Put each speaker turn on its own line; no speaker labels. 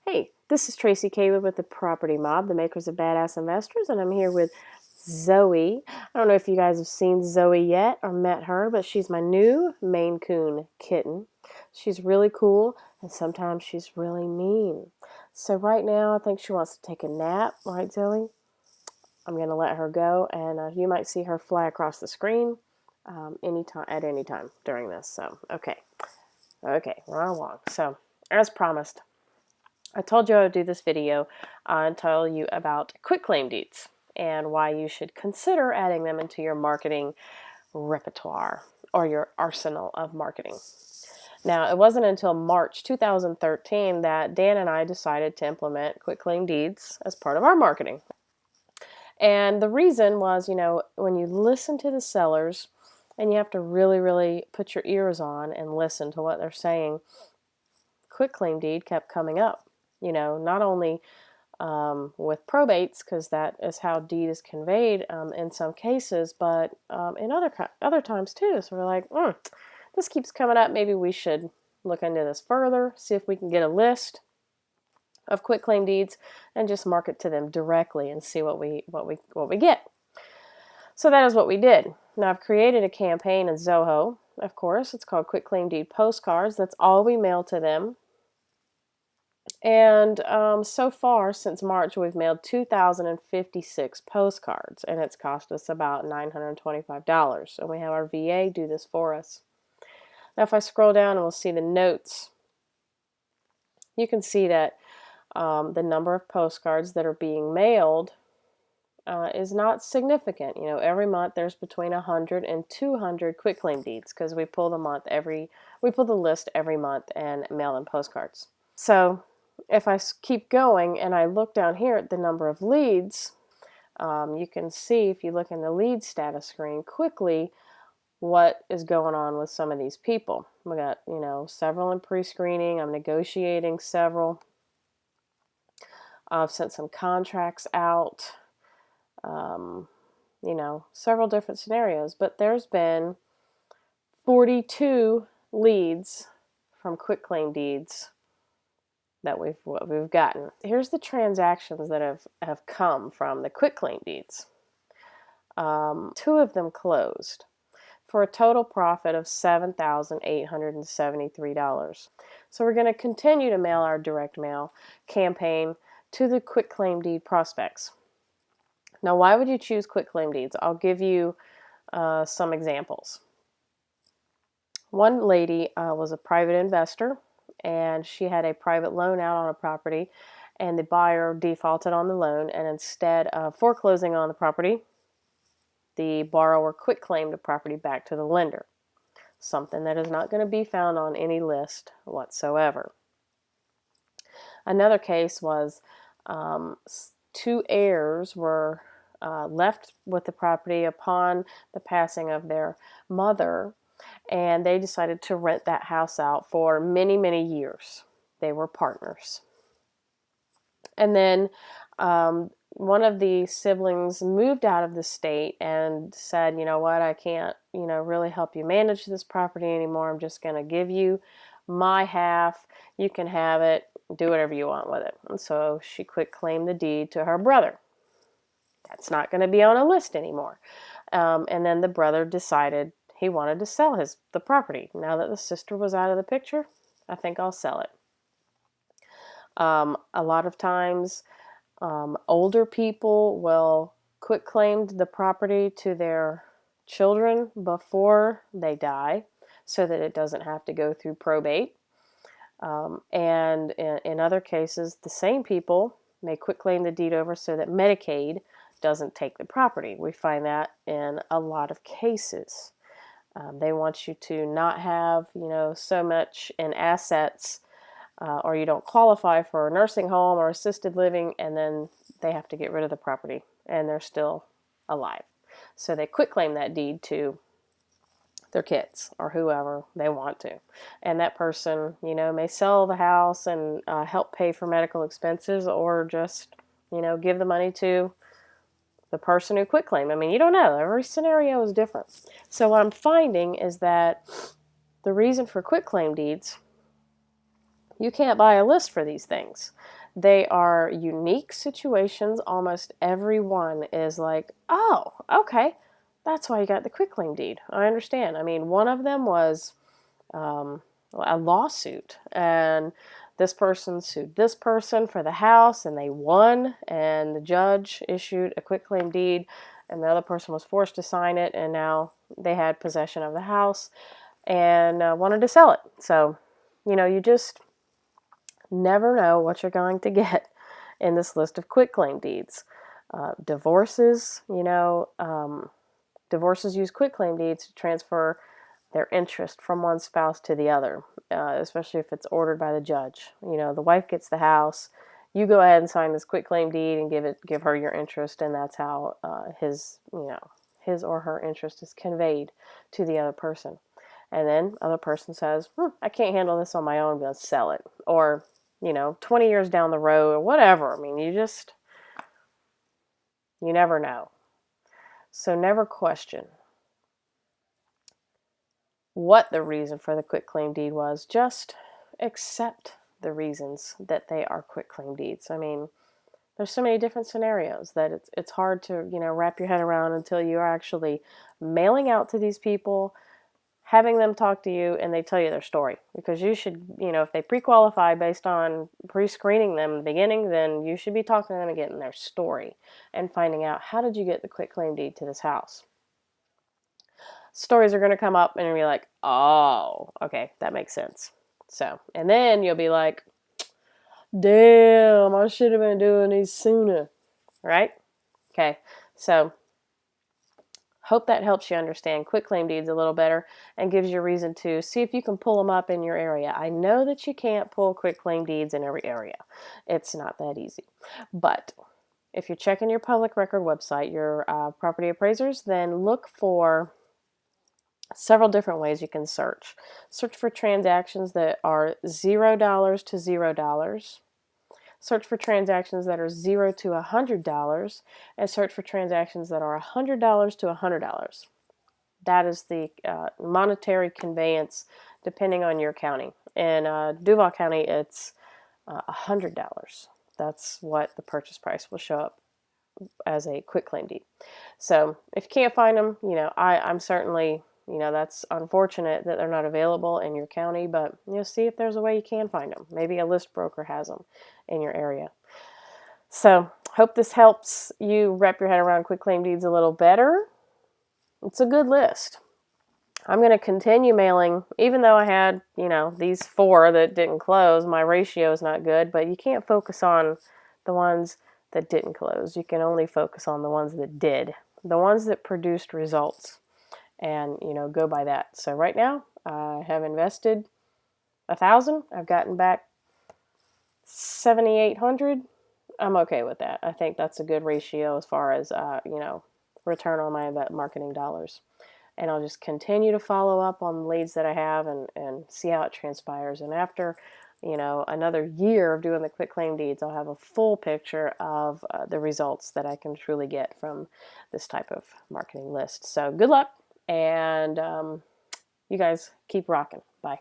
Hey, this is Tracy Caleb with the Property Mob, the makers of Badass Investors, and I'm here with Zoe. I don't know if you guys have seen Zoe yet or met her, but she's my new Maine Coon kitten. She's really cool, and sometimes she's really mean. So right now, I think she wants to take a nap, right, Zoe? I'm going to let her go, and you might see her fly across the screen at any time during this. So, okay, run along. So, as promised, I told you I would do this video and tell you about quitclaim deeds and why you should consider adding them into your marketing repertoire or your arsenal of marketing. Now, it wasn't until March 2013 that Dan and I decided to implement quitclaim deeds as part of our marketing. And the reason was, when you listen to the sellers and you have to really, really put your ears on and listen to what they're saying, quitclaim deed kept coming up. Not only with probates, because that is how deed is conveyed in some cases, but in other times too. So we're like, this keeps coming up. Maybe we should look into this further, see if we can get a list of quitclaim deeds and just market to them directly and see what we get. So that is what we did. Now I've created a campaign in Zoho. Of course, it's called Quitclaim Deed Postcards. That's all we mail to them. And so far, since March, we've mailed 2,056 postcards, and it's cost us about $925. So we have our VA do this for us. Now, if I scroll down and we'll see the notes, you can see that the number of postcards that are being mailed is not significant. Every month there's between 100 and 200 quitclaim deeds because we pull the list every month and mail them postcards. So if I keep going and I look down here at the number of leads, you can see, if you look in the lead status screen quickly, what is going on with some of these people. We got, several in pre-screening. I'm negotiating several. I've sent some contracts out, several different scenarios, but there's been 42 leads from quitclaim deeds that we've gotten. Here's the transactions that have come from the quitclaim deeds. 2 of them closed for a total profit of $7,873. So we're going to continue to mail our direct mail campaign to the quitclaim deed prospects. Now, why would you choose quitclaim deeds? I'll give you some examples. One lady was a private investor, and she had a private loan out on a property, and the buyer defaulted on the loan, and instead of foreclosing on the property, the borrower quitclaimed the property back to the lender, something that is not going to be found on any list whatsoever. Another case was 2 heirs were left with the property upon the passing of their mother, and they decided to rent that house out for many, many years. They were partners. And then one of the siblings moved out of the state and said, you know what, I can't, really help you manage this property anymore. I'm just going to give you my half. You can have it. Do whatever you want with it. And so she quitclaimed the deed to her brother. That's not going to be on a list anymore. And then the brother decided he wanted to sell the property. Now that the sister was out of the picture, I think I'll sell it. A lot of times, older people will quitclaim the property to their children before they die so that it doesn't have to go through probate. And in other cases, the same people may quitclaim the deed over so that Medicaid doesn't take the property. We find that in a lot of cases. They want you to not have, so much in assets, or you don't qualify for a nursing home or assisted living, and then they have to get rid of the property, and they're still alive. So they quitclaim that deed to their kids or whoever they want to. And that person, may sell the house and help pay for medical expenses, or just, give the money to the person who quitclaimed. I mean, you don't know. Every scenario is different. So what I'm finding is that the reason for quitclaim deeds You can't buy a list for these things. They are unique situations. Almost everyone is like, oh, okay, that's why you got the quitclaim deed. I understand. I mean, one of them was um, a lawsuit, and this person sued this person for the house, and they won, and the judge issued a quitclaim deed, and the other person was forced to sign it, and now they had possession of the house and wanted to sell it. So, you just never know what you're going to get in this list of quitclaim deeds. Divorces, divorces use quitclaim deeds to transfer their interest from one spouse to the other, especially if it's ordered by the judge. The wife gets the house, you go ahead and sign this quitclaim deed and give her your interest, and that's how his or her interest is conveyed to the other person. And then other person says, I can't handle this on my own, let's sell it. Or 20 years down the road or whatever. I mean, you never know. So never question what the reason for the quitclaim deed was. Just accept the reasons that they are quitclaim deeds. I mean, there's so many different scenarios that it's hard to, wrap your head around until you're actually mailing out to these people, having them talk to you, and they tell you their story. Because you should, if they pre-qualify based on pre-screening them in the beginning, then you should be talking to them and getting their story and finding out, how did you get the quitclaim deed to this house? Stories are going to come up and you'll be like, oh, okay, that makes sense. So, and then you'll be like, damn, I should have been doing these sooner, right? Okay, so hope that helps you understand quitclaim deeds a little better and gives you a reason to see if you can pull them up in your area. I know that you can't pull quitclaim deeds in every area. It's not that easy. But if you're checking your public record website, your property appraisers, then look for several different ways you can search. Search for transactions that are $0 to $0. Search for transactions that are $0 to $100, and search for transactions that are $100 to $100. That is the monetary conveyance depending on your county. In Duval County, it's $100. That's what the purchase price will show up as a quitclaim deed. So if you can't find them, I'm certainly, that's unfortunate that they're not available in your county, but see if there's a way you can find them. Maybe a list broker has them in your area. So hope this helps you wrap your head around quitclaim deeds a little better. It's a good list. I'm going to continue mailing, even though I had, these 4 that didn't close. My ratio is not good, but you can't focus on the ones that didn't close. You can only focus on the ones that did, the ones that produced results, and go by that. So right now I have invested $1,000. I've gotten back $7,800. I'm okay with that. I think that's a good ratio as far as return on my marketing dollars. And I'll just continue to follow up on the leads that I have and see how it transpires. And after another year of doing the quitclaim deeds, I'll have a full picture of the results that I can truly get from this type of marketing list. So good luck, and you guys keep rocking. Bye.